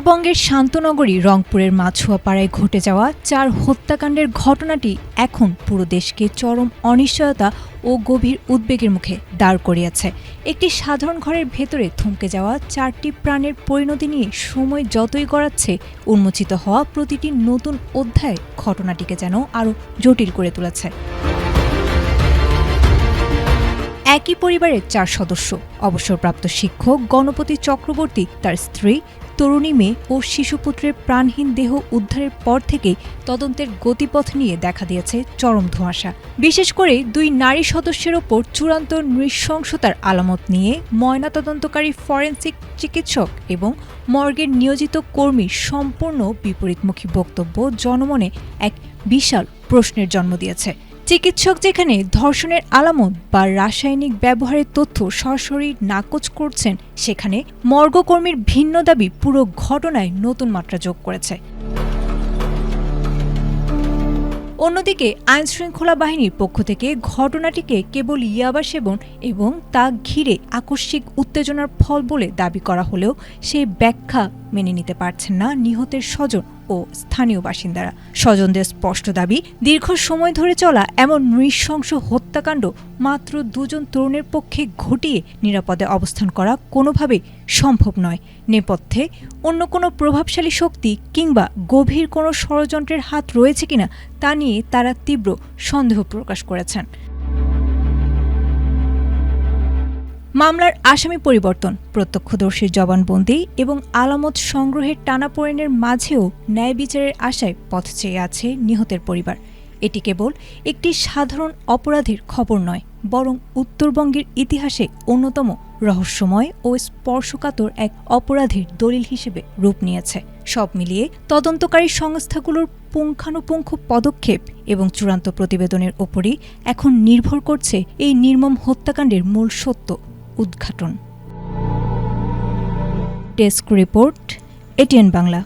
উত্তরবঙ্গের শান্তনগরী রংপুরের মাছুয়াপাড়ায় ঘটে যাওয়া 4 হত্যাকাণ্ডের ঘটনাটি এখন পুরো দেশকে চরম অনিশ্চয়তা ও গভীর উদ্বেগের মুখে দাঁড় করিয়েছে। একটি সাধারণ ঘরের ভেতরে থমকে যাওয়া 4টি প্রাণের পরিণতি নিয়ে সময় যতই গড়াচ্ছে, উন্মোচিত হওয়া প্রতিটি নতুন অধ্যায় ঘটনাটিকে যেন আরও জটিল করে তুলেছে। একই পরিবারের 4 সদস্য, অবসরপ্রাপ্ত শিক্ষক গণপতি চক্রবর্তী, তার স্ত্রী, তরুণী মেয়ে ও শিশুপুত্রের প্রাণহীন দেহ উদ্ধারের পর থেকেই তদন্তের গতিপথ নিয়ে দেখা দিয়েছে চরম ধোঁয়াশা। বিশেষ করে 2 নারী সদস্যের ওপর চূড়ান্ত নৃশংসতার আলামত নিয়ে ময়নাতদন্তকারী ফরেনসিক চিকিৎসক এবং মর্গের নিয়োজিত কর্মীর সম্পূর্ণ বিপরীতমুখী বক্তব্য জনমনে এক বিশাল প্রশ্নের জন্ম দিয়েছে। চিকিৎসক যেখানে ধর্ষণের আলামত বা রাসায়নিক ব্যবহারের তথ্য সরাসরি নাকচ করছেন, সেখানে মর্গকর্মীর ভিন্ন দাবি পুরো ঘটনায় নতুন মাত্রা যোগ করেছে। অন্যদিকে আইনশৃঙ্খলা বাহিনীর পক্ষ থেকে ঘটনাটিকে কেবল ইয়াবা সেবন এবং তা ঘিরে আকস্মিক উত্তেজনার ফল বলে দাবি করা হলেও সেই ব্যাখ্যা মেনে নিতে পারছেন না নিহতের স্বজন ও স্থানীয় বাসিন্দারা। স্বজনদের স্পষ্ট দাবি, দীর্ঘ সময় ধরে চলা এমন নৃশংস হত্যাকাণ্ড মাত্র 2 জন তরুণের পক্ষে ঘটিয়ে নিরাপদে অবস্থান করা কোনোভাবেই সম্ভব নয়। নেপথ্যে অন্য কোনো প্রভাবশালী শক্তি কিংবা গভীর কোনো ষড়যন্ত্রের হাত রয়েছে কিনা তা নিয়ে তারা তীব্র সন্দেহ প্রকাশ করেছেন। মামলার আসামি পরিবর্তন, প্রত্যক্ষদর্শীর জবানবন্দি এবং আলামত সংগ্রহের টানাপোড়েনের মাঝেও ন্যায় বিচারের আশায় পথ চেয়ে আছে নিহতের পরিবার। এটি কেবল একটি সাধারণ অপরাধের খবর নয়, বরং উত্তরবঙ্গের ইতিহাসে অন্যতম রহস্যময় ও স্পর্শকাতর এক অপরাধের দলিল হিসেবে রূপ নিয়েছে। সব মিলিয়ে তদন্তকারী সংস্থাগুলোর পুঙ্খানুপুঙ্খ পদক্ষেপ এবং চূড়ান্ত প্রতিবেদনের ওপরই এখন নির্ভর করছে এই নির্মম হত্যাকাণ্ডের মূল সত্য উদ্ঘাটন। Desk report, ATN Bangla.